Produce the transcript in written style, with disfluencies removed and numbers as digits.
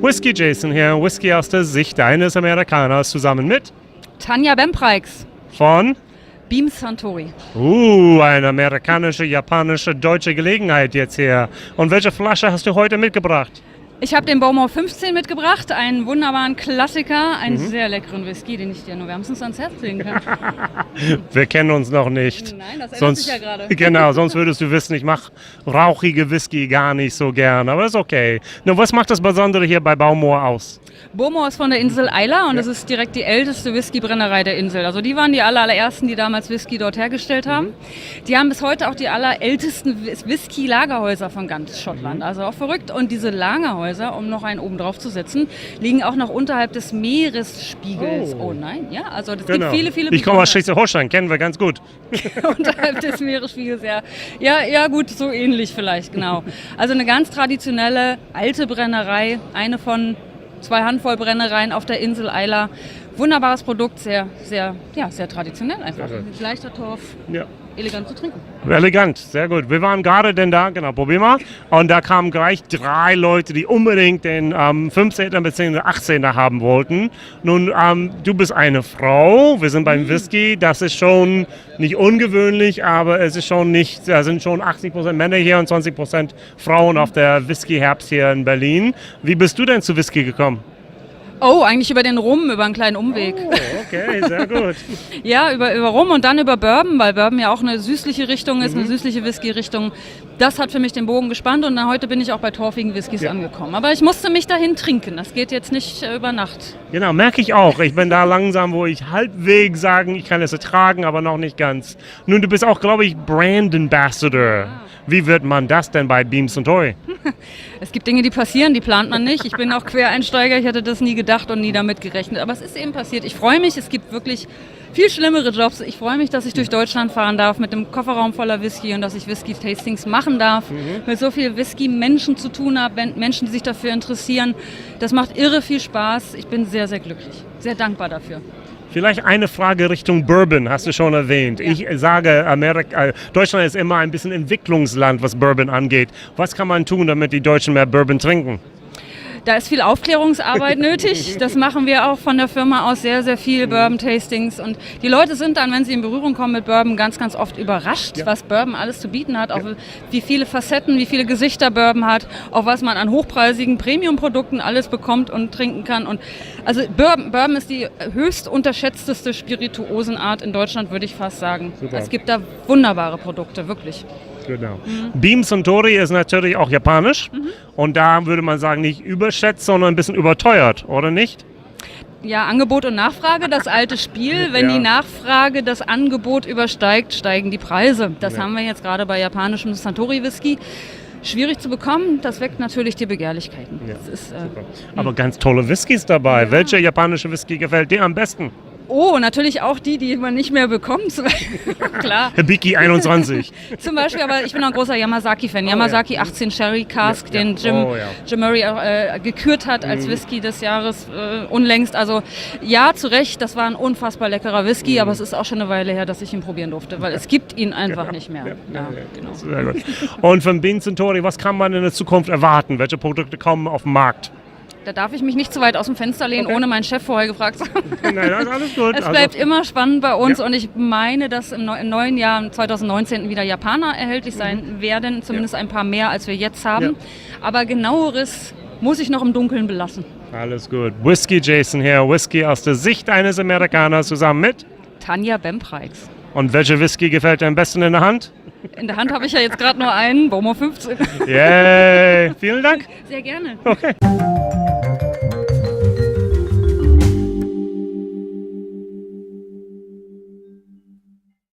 WhiskyJason hier, Whisky aus der Sicht eines Amerikaners, zusammen mit Tanja Bempreiksz von beim Suntory. Eine amerikanische, japanische, deutsche Gelegenheit jetzt hier. Und welche Flasche hast du heute mitgebracht? Ich habe den Baumer 15 mitgebracht, einen wunderbaren Klassiker, einen sehr leckeren Whisky, den ich dir nur wärmstens ans Herz legen kann. Wir kennen uns noch nicht. Nein, das ändert sich ja gerade. Genau, sonst würdest du wissen, ich mache rauchige Whisky gar nicht so gern, aber ist okay. Nun, was macht das Besondere hier bei Baumor aus? Baumor ist von der Insel Isla und das ist direkt die älteste Whiskybrennerei der Insel. Also die waren die allerersten, die damals Whisky dort hergestellt haben. Die haben bis heute auch die allerältesten Whisky-Lagerhäuser von ganz Schottland. Also auch verrückt. Und diese Lagerhäuser, um noch einen oben drauf zu setzen, liegen auch noch unterhalb des Meeresspiegels. Oh nein, ja, also das gibt viele Ich komme aus Schleswig-Holstein, kennen wir ganz gut. Unterhalb des Meeresspiegels, ja. Ja gut, so ähnlich vielleicht, genau. Also eine ganz traditionelle alte Brennerei, eine von 2 Handvoll Brennereien auf der Insel Isla. Wunderbares Produkt, sehr traditionell einfach. Leichter Torf, elegant zu trinken. Elegant, sehr gut. Wir waren gerade da, genau, probier mal. Und da kamen gleich 3 Leute, die unbedingt den 15er bzw. 18er haben wollten. Nun, du bist eine Frau, wir sind beim Whisky, das ist schon nicht ungewöhnlich, aber es ist schon nicht, da sind schon 80% Männer hier und 20% Frauen auf der Whiskyherbst hier in Berlin. Wie bist du denn zu Whisky gekommen? Oh, eigentlich über den Rum, über einen kleinen Umweg. Oh, okay, sehr gut. Ja, über Rum und dann über Bourbon, weil Bourbon ja auch eine süßliche Richtung ist, eine süßliche Whisky-Richtung. Das hat für mich den Bogen gespannt und heute bin ich auch bei torfigen Whiskys angekommen. Aber ich musste mich dahin trinken, das geht jetzt nicht über Nacht. Genau, merke ich auch. Ich bin da langsam, wo ich halbwegs sagen, ich kann es ertragen, aber noch nicht ganz. Nun, du bist auch, glaube ich, Brand Ambassador. Wie wird man das denn bei beim Suntory? Es gibt Dinge, die passieren, die plant man nicht. Ich bin auch Quereinsteiger, ich hatte das nie gedacht und nie damit gerechnet. Aber es ist eben passiert. Ich freue mich, es gibt wirklich viel schlimmere Jobs. Ich freue mich, dass ich durch Deutschland fahren darf mit dem Kofferraum voller Whisky und dass ich Whisky-Tastings machen darf. Mit so viel Whisky-Menschen zu tun habe, Menschen, die sich dafür interessieren. Das macht irre viel Spaß. Ich bin sehr, sehr glücklich, sehr dankbar dafür. Vielleicht eine Frage Richtung Bourbon, hast du schon erwähnt. Ja. Ich sage, Deutschland ist immer ein bisschen Entwicklungsland, was Bourbon angeht. Was kann man tun, damit die Deutschen mehr Bourbon trinken? Da ist viel Aufklärungsarbeit nötig. Das machen wir auch von der Firma aus, sehr, sehr viel Bourbon-Tastings. Und die Leute sind dann, wenn sie in Berührung kommen mit Bourbon, ganz, ganz oft überrascht, was Bourbon alles zu bieten hat. Auch wie viele Facetten, wie viele Gesichter Bourbon hat. Auch was man an hochpreisigen Premium-Produkten alles bekommt und trinken kann. Und also Bourbon ist die höchst unterschätzteste Spirituosenart in Deutschland, würde ich fast sagen. Super. Es gibt da wunderbare Produkte, wirklich. Genau. Beim Suntory ist natürlich auch japanisch und da würde man sagen, nicht überschätzt, sondern ein bisschen überteuert, oder nicht? Ja, Angebot und Nachfrage, das alte Spiel. Wenn die Nachfrage das Angebot übersteigt, steigen die Preise. Das haben wir jetzt gerade bei japanischem Suntory-Whisky. Schwierig zu bekommen, das weckt natürlich die Begehrlichkeiten. Ja, das ist, aber ganz tolle Whiskys dabei. Ja. Welcher japanische Whisky gefällt dir am besten? Oh, natürlich auch die man nicht mehr bekommt. Klar. Hibiki 21. Zum Beispiel, aber ich bin auch ein großer Yamazaki-Fan. Yamazaki 18 Sherry Cask, den Jim Murray gekürt hat als Whisky des Jahres unlängst. Also ja, zu Recht, das war ein unfassbar leckerer Whisky, aber es ist auch schon eine Weile her, dass ich ihn probieren durfte, weil es gibt ihn einfach nicht mehr. Genau. Sehr gut. Und von beim Suntory, was kann man in der Zukunft erwarten? Welche Produkte kommen auf den Markt? Da darf ich mich nicht zu weit aus dem Fenster lehnen, ohne meinen Chef vorher gefragt zu haben. Nein, das ist alles gut. Es bleibt immer spannend bei uns und ich meine, dass im neuen Jahr 2019 wieder Japaner erhältlich sein werden, zumindest ein paar mehr, als wir jetzt haben. Ja. Aber genaueres muss ich noch im Dunkeln belassen. Alles gut. WhiskyJason hier, Whisky aus der Sicht eines Amerikaners zusammen mit Tanja Bempreiksz. Und welcher Whisky gefällt dir am besten in der Hand? In der Hand habe ich ja jetzt gerade nur einen, Baumer 15. Yay! Vielen Dank. Sehr gerne. Okay.